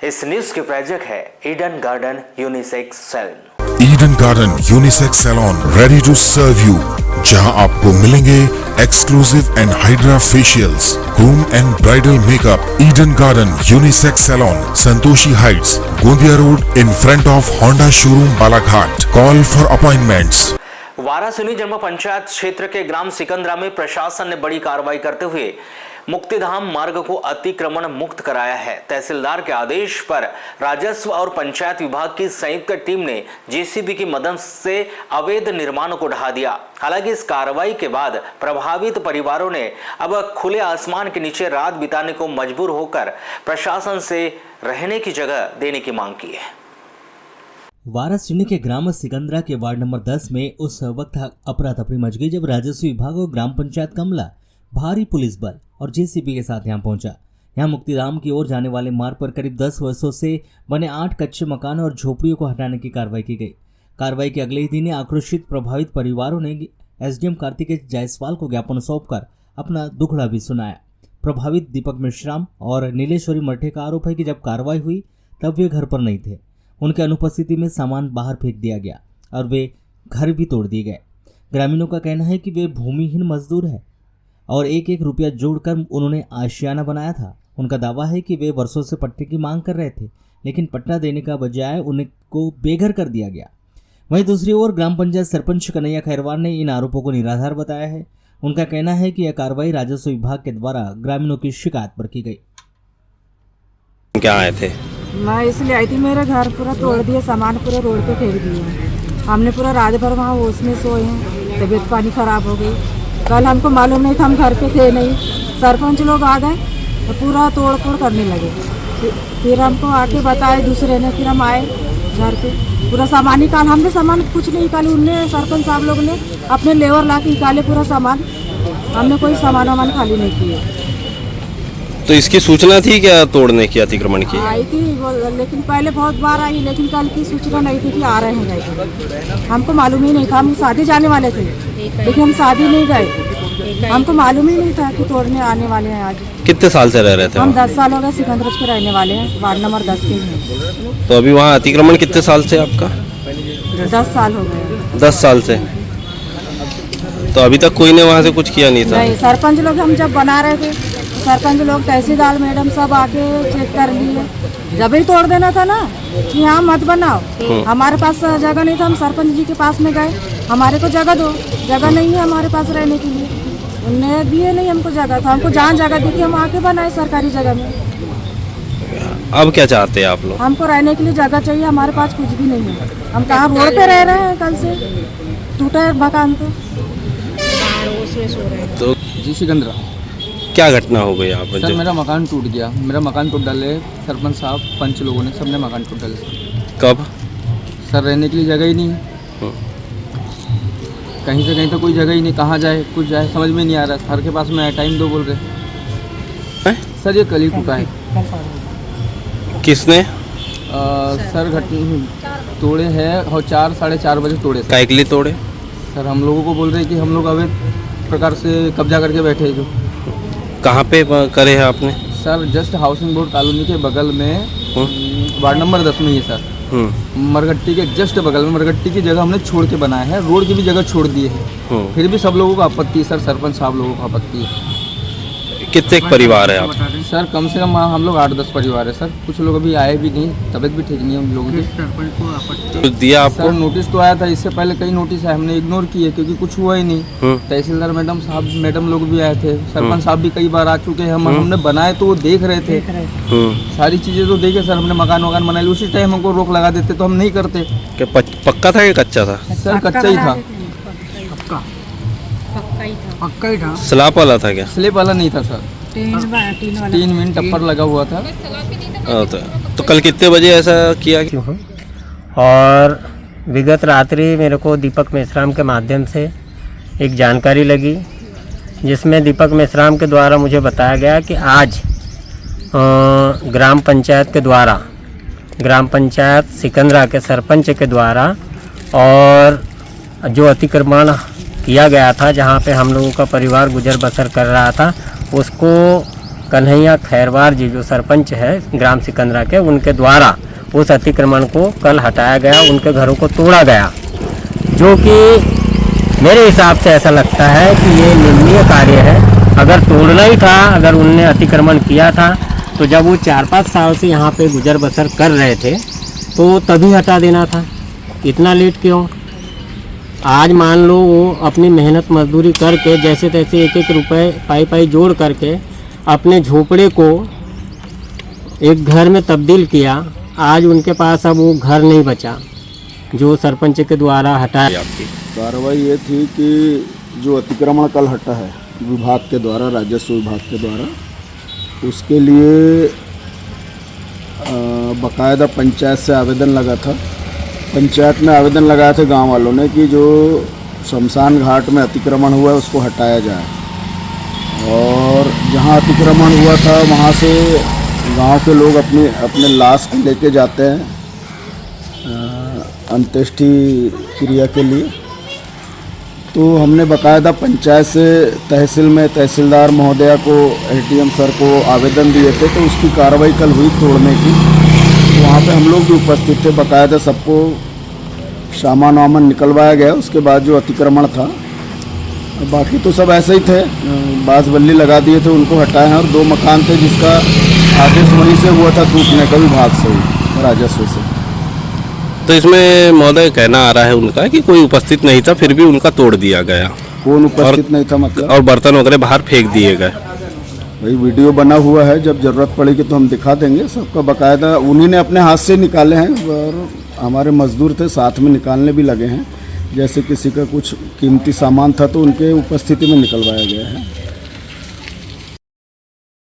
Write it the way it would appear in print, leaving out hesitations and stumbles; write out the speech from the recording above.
इस न्यूज के प्रायोजक है Eden Garden unisex salon. Eden Garden unisex salon ready to serve you, जहां आपको मिलेंगे exclusive and hydra facials, groom and bridal makeup. Eden Garden unisex salon, Santoshi heights, Gondia road, in front of Honda showroom Balaghat. Call for appointments. Waraseoni जनपद पंचायत क्षेत्र के ग्राम सिकंदरा में प्रशासन ने बड़ी कार्रवाई करते हुए मुक्तिधाम मार्ग को अतिक्रमण मुक्त कराया है। तहसीलदार के आदेश पर राजस्व और पंचायत विभाग की संयुक्त टीम ने जेसीबी की मदद से अवैध निर्माण को ढहा दिया। हालांकि इस कार्रवाई के बाद प्रभावित परिवारों ने अब खुले आसमान के नीचे रात बिताने को मजबूर होकर प्रशासन से रहने की जगह देने की मांग की है। वारासिनी के ग्राम सिकंदरा के वार्ड नंबर 10 में उस वक्त अफरा तफरी मच गई जब राजस्व विभाग और ग्राम पंचायत का अमला भारी पुलिस बल और जेसीबी के साथ यहां पहुंचा। यहां मुक्तिधाम की ओर जाने वाले मार्ग पर करीब 10 वर्षों से बने 8 कच्चे मकान और झोपड़ियों को हटाने की कार्रवाई की गई। कार्रवाई के अगले ही दिन आक्रोशित प्रभावित परिवारों ने एसडीएम कार्तिकेय जायसवाल को ज्ञापन सौंपकर अपना दुखड़ा भी सुनाया। प्रभावित दीपक मिश्राम और नीलेश्वरी मर्ठे का आरोप है कि जब कार्रवाई हुई तब वे घर पर नहीं थे। उनके अनुपस्थिति में सामान बाहर फेंक दिया गया और वे घर भी तोड़ दिए गए। ग्रामीणों का कहना है कि वे भूमिहीन मजदूर हैं और एक एक रुपया जोड़कर उन्होंने आशियाना बनाया था। उनका दावा है कि वे वर्षों से पट्टे की मांग कर रहे थे, लेकिन पट्टा देने का बजाय उनको बेघर कर दिया गया। वहीं दूसरी ओर ग्राम पंचायत सरपंच कन्हैया खैरवार ने इन आरोपों को निराधार बताया है। उनका कहना है कि यह कार्रवाई राजस्व विभाग के द्वारा ग्रामीणों की शिकायत पर की गई। क्या आए थे? मैं इसलिए आई थी, मेरा घर पूरा तोड़ दिया, सामान पूरा रोड पे फेंक दिया। हमने पूरा रात भर वहाँ उसमें सोए हैं, तबीयत पानी खराब हो गई। कल हमको मालूम नहीं था, हम घर पे थे नहीं, सरपंच लोग आ गए तो पूरा तोड़ फोड़ करने लगे। फिर हमको आके बताए दूसरे ने, फिर हम आए घर पे, पूरा सामान निकाल। हमने सामान कुछ नहीं निकाली, उनने सरपंच साहब लोग ने अपने लेबर ला के निकाले पूरा सामान। हमने कोई सामान वामान खाली नहीं किए। तो इसकी सूचना थी क्या तोड़ने की, अतिक्रमण की? आई थी लेकिन पहले बहुत बार आई, लेकिन कल की सूचना नहीं थी कि आ रहे हैं। हमको मालूम ही नहीं था, हम शादी जाने वाले थे लेकिन हम शादी नहीं गए। हमको मालूम ही नहीं था कि तोड़ने आने वाले हैं आज। कितने साल से रह रहे थे? हम 10 साल हो गए सिकंदरा के रहने वाले हैं, वार्ड नंबर 10 के हैं। तो अभी वहाँ अतिक्रमण कितने साल से आपका? 10 साल हो गए। 10 साल से? तो अभी तक कोई ने वहाँ से कुछ किया नहीं था? नहीं, सरपंच लोग हम जब बना रहे थे, सरपंच लोग, तहसीलदार मैडम सब आके चेक कर लिए। जब ही तोड़ देना था ना कि यहाँ मत बनाओ। हमारे पास जगह नहीं था, हम सरपंच जी के पास में गए, हमारे को जगह दो। जगह नहीं है हमारे पास रहने के लिए, उन्होंने दिए नहीं हमको जगह। तो हमको जहाँ जगह दी कि हम आके बनाए सरकारी जगह में। अब क्या चाहते हैं आप लोग? हमको रहने के लिए जगह चाहिए, हमारे पास कुछ भी नहीं है। हम कहाँ रोड पे रह रहे हैं, कल से टूटा है मकान तो जी सिकंदरा। क्या घटना हो गई यहाँ पर? सर मेरा मकान टूट गया, मेरा मकान टूट डाले सरपंच साहब, पंच लोगों ने, सबने मकान टूट डाले। कब? सर रहने के लिए जगह ही नहीं है, कहीं से कहीं तो कोई जगह ही नहीं, कहाँ जाए कुछ जाए समझ में नहीं आ रहा। सर के पास में टाइम दो बोल रहे। सर ये कल ही टूटा है। किसने? सर तोड़े हैं और 4 साढ़े 4 बजे तोड़े। काय के लिए तोड़े? सर हम लोगों को बोल रहे हैं कि हम लोग अवैध प्रकार से कब्जा करके बैठे हैं। जो कहाँ पे करे हैं आपने? Sir just housing board colony के बगल में, वार्ड नंबर 10 में ही सर, मरगट्टी के जस्ट बगल में। मरगट्टी की जगह हमने छोड़ के बनाया है, रोड की भी जगह छोड़ दी है। फिर भी सब लोगों को आपत्ति है सर, सरपंच साहब लोगों को आपत्ति है। कितने परिवार है आप? सर कम से कम हम लोग 8-10 परिवार है सर। कुछ लोग अभी आए भी नहीं, तबीयत भी ठीक नहीं है उन लोगों की। सरपंच को आपत्ति दिया आपको? सर नोटिस तो आया था, इससे पहले कई नोटिस है, हमने इग्नोर किए क्योंकि कुछ हुआ ही नहीं। तहसीलदार मैडम लोग भी आए थे, सरपंच साहब भी कई बार आ चुके हैं। हमने बनाए तो वो देख रहे थे, सारी चीजें तो देखे सर। हमने मकान वकान बनाए, उसी टाइम हमको रोक लगा देते तो हम नहीं करते। क्या पक्का था या कच्चा था? सर कच्चा ही था। पक्का ही था। स्लैब वाला था क्या? स्लैब वाला नहीं था सर, 3 मिनट टप्पर लगा हुआ था। तो कल कितने बजे ऐसा किया? और विगत रात्रि मेरे को दीपक मेश्राम के माध्यम से एक जानकारी लगी, जिसमें दीपक मेश्राम के द्वारा मुझे बताया गया कि आज ग्राम पंचायत के द्वारा, ग्राम पंचायत सिकंदरा के सरपंच के द्वारा और जो अतिक्रमण किया गया था, जहाँ पे हम लोगों का परिवार गुजर बसर कर रहा था, उसको कन्हैया खैरवार जी जो सरपंच है ग्राम सिकंदरा के, उनके द्वारा उस अतिक्रमण को कल हटाया गया, उनके घरों को तोड़ा गया, जो कि मेरे हिसाब से ऐसा लगता है कि ये निंदनीय कार्य है। अगर तोड़ना ही था, अगर उनने अतिक्रमण किया था तो जब वो 4-5 साल से यहाँ पे गुजर बसर कर रहे थे तो तभी हटा देना था, इतना लेट क्यों? आज मान लो वो अपनी मेहनत मजदूरी करके जैसे तैसे एक रुपए पाई जोड़ करके अपने झोपड़े को एक घर में तब्दील किया, आज उनके पास अब वो घर नहीं बचा जो सरपंच के द्वारा हटाया। कार्रवाई ये थी कि जो अतिक्रमण कल हटा है विभाग के द्वारा, राजस्व विभाग के द्वारा, उसके लिए बाकायदा पंचायत से आवेदन लगा था। पंचायत में आवेदन लगाए थे गांव वालों ने कि जो शमशान घाट में अतिक्रमण हुआ है उसको हटाया जाए, और जहां अतिक्रमण हुआ था वहां से गांव के लोग अपने लाश लेके जाते हैं अंत्येष्टि क्रिया के लिए। तो हमने बाकायदा पंचायत से तहसील में तहसीलदार महोदया को, एडीएम सर को आवेदन दिए थे, तो उसकी कार्रवाई कल हुई तोड़ने की। तो वहाँ पे हम लोग भी उपस्थित थे, बाकायदा सबको सामान वामान निकलवाया गया। उसके बाद जो अतिक्रमण था, बाकी तो सब ऐसे ही थे, बांस बल्ली लगा दिए थे, उनको हटाए हैं। और 2 मकान थे जिसका आदेश वहीं से हुआ था टूटने का, विभाग से ही, राजस्व से। तो इसमें महोदय कहना आ रहा है उनका कि कोई उपस्थित नहीं था फिर भी उनका तोड़ दिया गया। कौन उपस्थित नहीं था मतलब? और बर्तन वगैरह बाहर फेंक दिए गए। भाई वीडियो बना हुआ है, जब ज़रूरत पड़ेगी तो हम दिखा देंगे। सबका बाकायदा उन्हीं ने अपने हाथ से निकाले हैं, और हमारे मजदूर थे साथ में निकालने भी लगे हैं। जैसे किसी का कुछ कीमती सामान था तो उनके उपस्थिति में निकलवाया गया है।